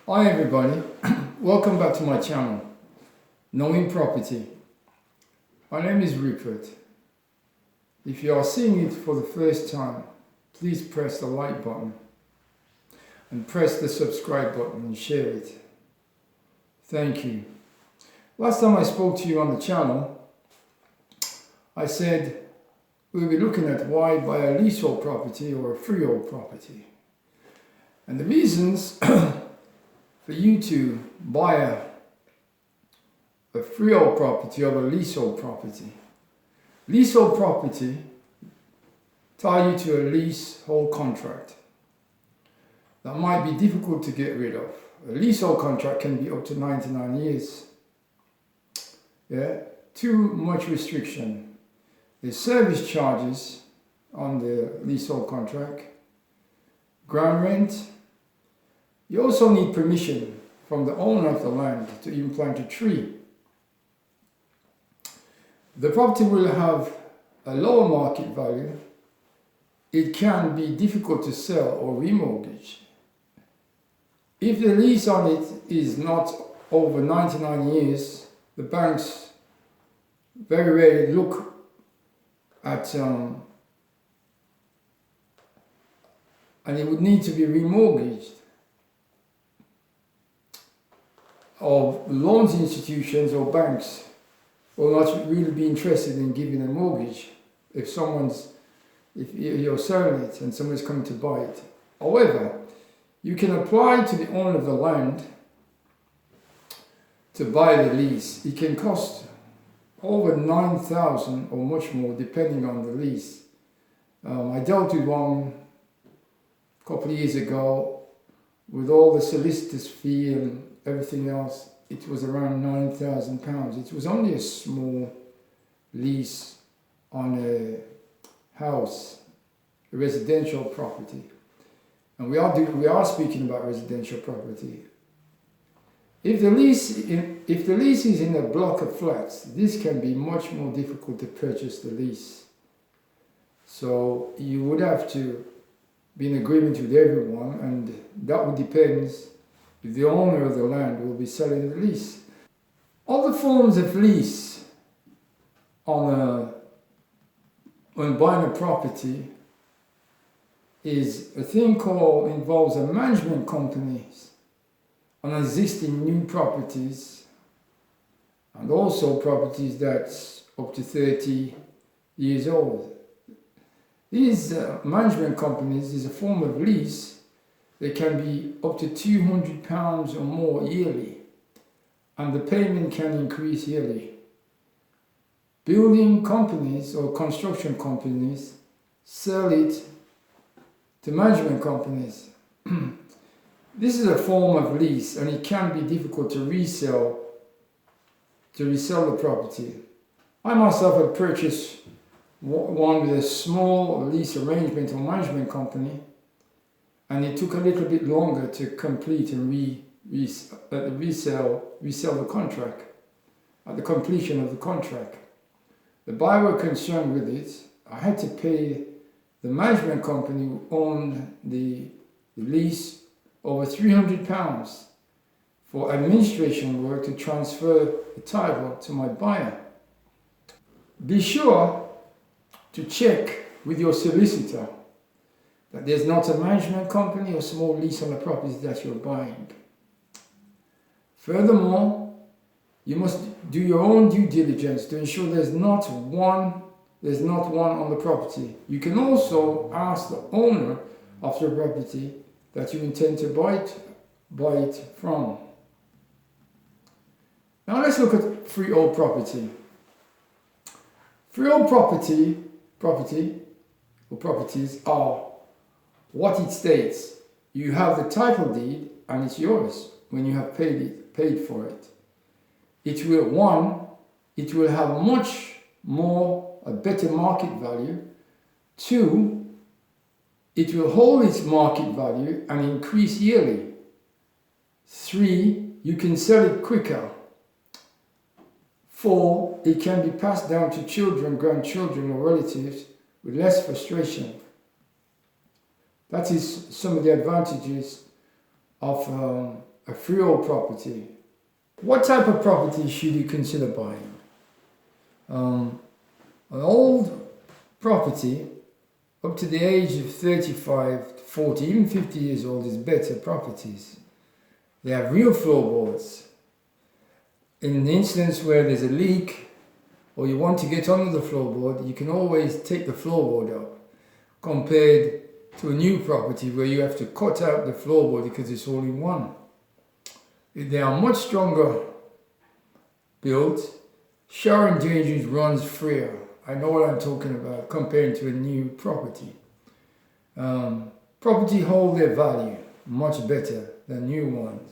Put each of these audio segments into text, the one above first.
Hi everybody, welcome back to my channel, Knowing Property. My name is Rupert. If you are seeing it for the first time, please press the like button and press the subscribe button and share it. Thank you. Last time I spoke to you on the channel, I said we'll be looking at why buy a leasehold property or a freehold property. And the reasons for you to buy a freehold property or a leasehold property. Leasehold property tie you to a leasehold contract that might be difficult to get rid of. A leasehold contract can be up to 99 years. Yeah, too much restriction. There's service charges on the leasehold contract, ground rent. You also need permission from the owner of the land to even plant a tree. The property will have a lower market value. It can be difficult to sell or remortgage. If the lease on it is not over 99 years, the banks very rarely look at and it would need to be remortgaged. Of loans institutions or banks will not really be interested in giving a mortgage if you're selling it and someone's coming to buy it. However, you can apply to the owner of the land to buy the lease. It can cost over 9,000 or much more depending on the lease. I dealt with one a couple of years ago with all the solicitor's fee and everything else. It was around £9,000. It was only a small lease on a house, a residential property. And we are speaking about residential property. If the lease is in a block of flats, this can be much more difficult to purchase the lease. So you would have to be in agreement with everyone, and that would depend if the owner of the land will be selling the lease. Other forms of lease when buying a property is a thing involves a management companies on existing new properties and also properties that's up to 30 years old. These management companies is a form of lease. They can be up to £200 or more yearly, and the payment can increase yearly. Building companies or construction companies sell it to management companies. This is a form of lease, and it can be difficult to resell the property. I myself have purchased one with a small lease arrangement or management company, and it took a little bit longer to complete and resell the contract at the completion of the contract. The buyer were concerned with it. I had to pay the management company who owned the lease over £300 for administration work to transfer the title to my buyer. Be sure to check with your solicitor that there's not a management company or small lease on the property that you're buying. Furthermore, you must do your own due diligence to ensure there's not one on the property. You can also ask the owner of the property that you intend to buy it from. Now let's look at freehold property. Freehold properties are what it states. You have the title deed and it's yours when you have paid for it. It will have a better market value. 2, it will hold its market value and increase yearly. 3, you can sell it quicker. 4, it can be passed down to children, grandchildren or relatives with less frustration. That is some of the advantages of a freehold property. What type of property should you consider buying? An old property up to the age of 35, 40, even 50 years old is better properties. They have real floorboards. In the instance where there's a leak or you want to get under the floorboard, you can always take the floorboard up, compared to a new property where you have to cut out the floorboard because it's all in one. They are much stronger built. Shower and drainage runs freer. I know what I'm talking about comparing to a new property. Property hold their value much better than new ones.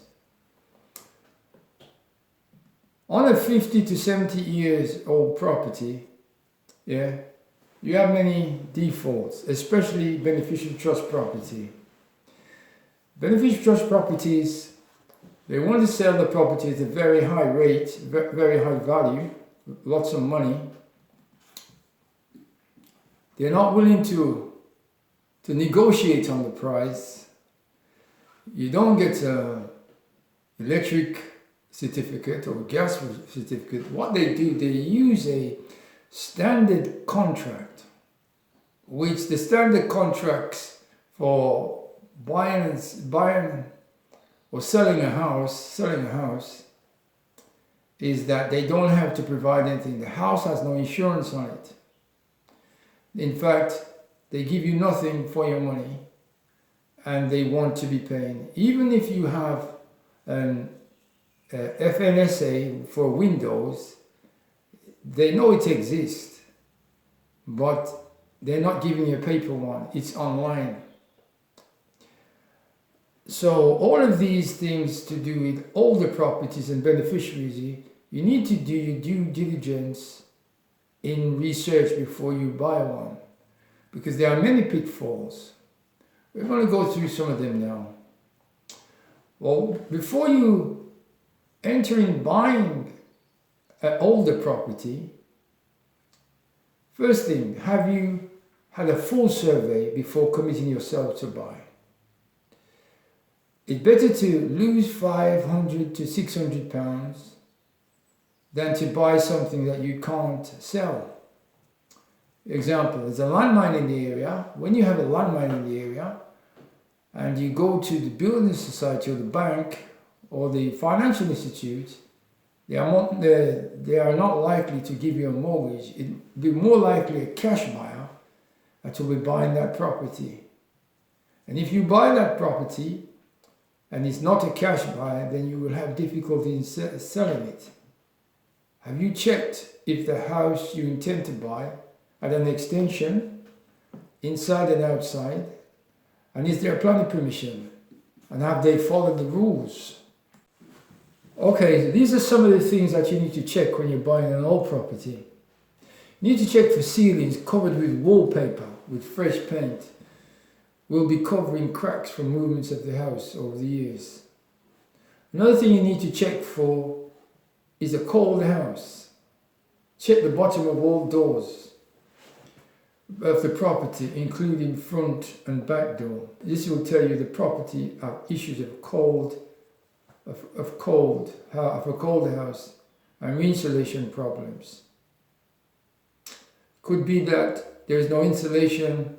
On a 50 to 70 years old property, you have many defaults, especially beneficial trust property. Beneficial trust properties, they want to sell the property at a very high rate, very high value, lots of money. They're not willing to negotiate on the price. You don't get an electric certificate or gas certificate. What they do, they use a standard contract, which the standard contracts for buying or selling a house is that they don't have to provide anything. The house has no insurance on it. In fact, they give you nothing for your money and they want to be paying. Even if you have an FNSA for Windows, they know it exists, but they're not giving you a paper one. It's online. So all of these things to do with older properties and beneficiaries, you need to do your due diligence in research before you buy one, because there are many pitfalls. We're going to go through some of them now. Well, before you enter in buying an older property, first thing, have you had a full survey before committing yourself to buy? It's better to lose 500 to 600 pounds than to buy something that you can't sell. Example, there's a landmine in the area. When you have a landmine in the area and you go to the building society or the bank or the financial institute, they are not likely to give you a mortgage. It will be more likely a cash buyer that will be buying that property. And if you buy that property and it's not a cash buyer, then you will have difficulty in selling it. Have you checked if the house you intend to buy had an extension inside and outside? And is there planning permission? And have they followed the rules? Okay, so these are some of the things that you need to check when you're buying an old property. You need to check for ceilings covered with wallpaper, with fresh paint. Will be covering cracks from movements of the house over the years. Another thing you need to check for is a cold house. Check the bottom of all doors of the property, including front and back door. This will tell you the property have issues of a cold house and insulation problems. Could be that there is no insulation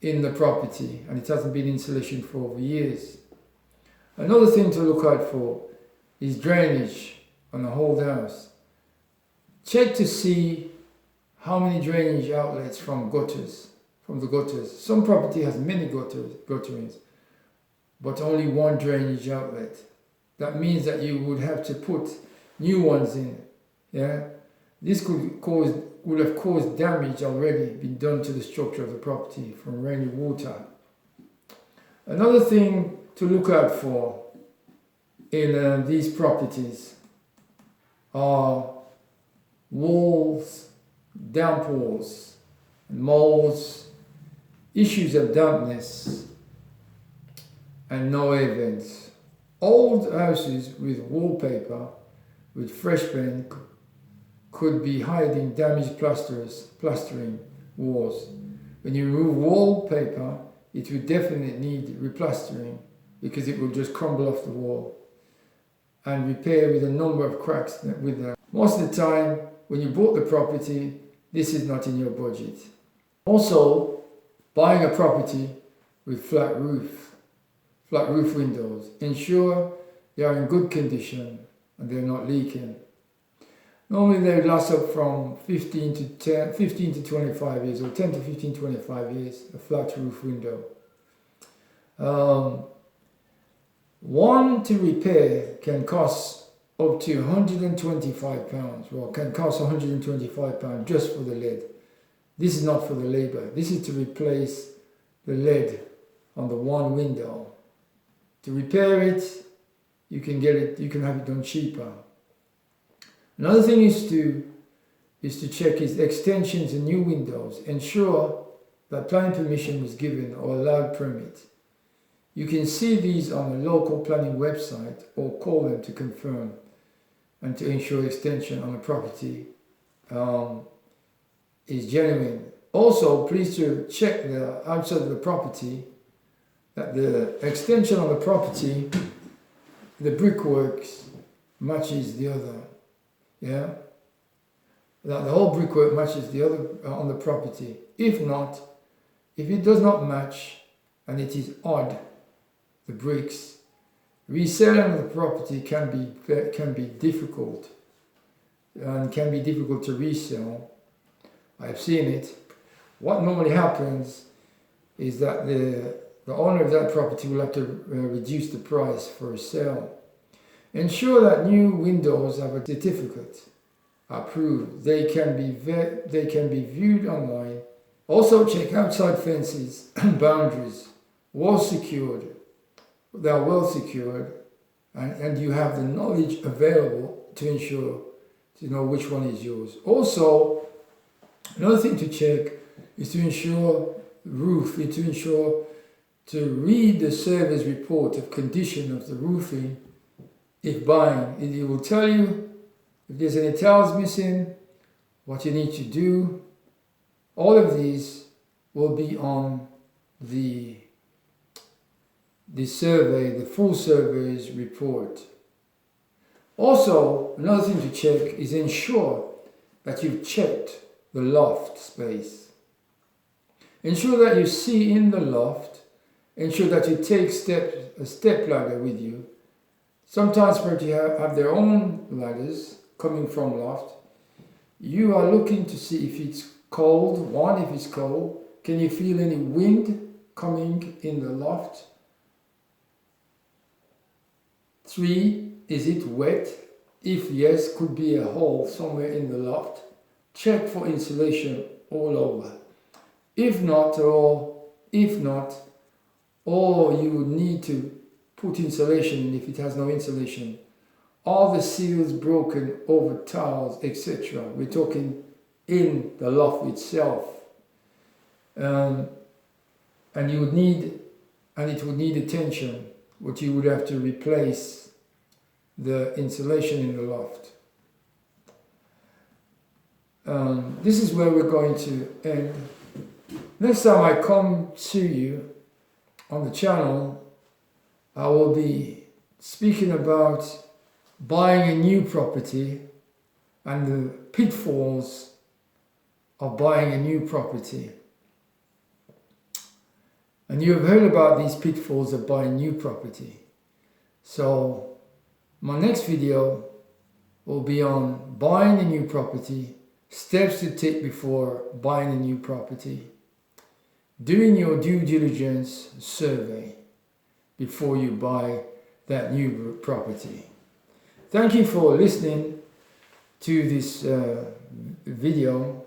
in the property and it hasn't been insulation for over years. Another thing to look out for is drainage on the whole house. Check to see how many drainage outlets from the gutters. Some property has many gutterings, but only one drainage outlet. That means that you would have to put new ones in. This would have caused damage already been done to the structure of the property from rainy water. Another thing to look out for in these properties are walls, damp walls, molds, issues of dampness, and no air vents. Old houses with wallpaper, with fresh paint, could be hiding damaged plastering walls. When you remove wallpaper, it would definitely need replastering because it will just crumble off the wall, and repair with a number of cracks with that. Most of the time, when you bought the property, this is not in your budget. Also, buying a property with flat roof windows. Ensure they are in good condition and they're not leaking. Normally they last up from 15 to 25 years, or 10 to 15, 25 years, a flat roof window. One to repair can cost up to £125. Well, can cost £125 just for the lead. This is not for the labour. This is to replace the lead on the one window. To repair it, you can have it done cheaper. Another thing is to check is extensions and new windows. Ensure that planning permission was given or allowed permit. You can see these on the local planning website or call them to confirm and to ensure extension on the property is genuine. Also, please to check the outside of the property, that the extension on the property, the brickwork matches the other. Yeah, that the whole brickwork matches the other on the property. If not, if it does not match and it is odd, the bricks, reselling the property can be difficult and can be difficult to resell. I've seen it. What normally happens is that the owner of that property will have to reduce the price for a sale. Ensure that new windows have a certificate approved. They can be viewed online. Also check outside fences and boundaries. Walls secured. They are well secured, and you have the knowledge available to ensure to know which one is yours. Also, another thing to check is to ensure to read the survey's report of condition of the roofing. If buying, it will tell you if there's any tiles missing, what you need to do. All of these will be on the survey, the full survey's report. Also, another thing to check is ensure that you've checked the loft space. Ensure that you see in the loft. Ensure that you take a step ladder with you. Sometimes people have their own ladders coming from loft. You are looking to see if it's cold. One, if it's cold, can you feel any wind coming in the loft? 3, is it wet? If yes, could be a hole somewhere in the loft. Check for insulation all over. If not, or you would need to put insulation in if it has no insulation. All the seals broken over tiles, etc. We're talking in the loft itself. And it would need attention. But you would have to replace the insulation in the loft. This is where we're going to end. Next time I come to you on the channel, I will be speaking about buying a new property and the pitfalls of buying a new property. And you have heard about these pitfalls of buying new property. So my next video will be on buying a new property, steps to take before buying a new property, doing your due diligence survey before you buy that new property. Thank you for listening to this video.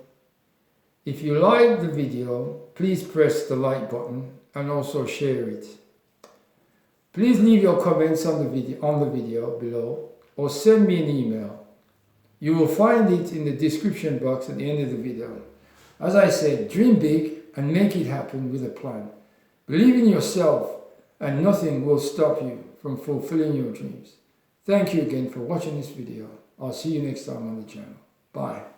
If you like the video, please press the like button and also share it. Please leave your comments on the video below, or send me an email. You will find it in the description box at the end of the video. As I said, dream big and make it happen with a plan. Believe in yourself and nothing will stop you from fulfilling your dreams. Thank you again for watching this video. I'll see you next time on the channel. Bye.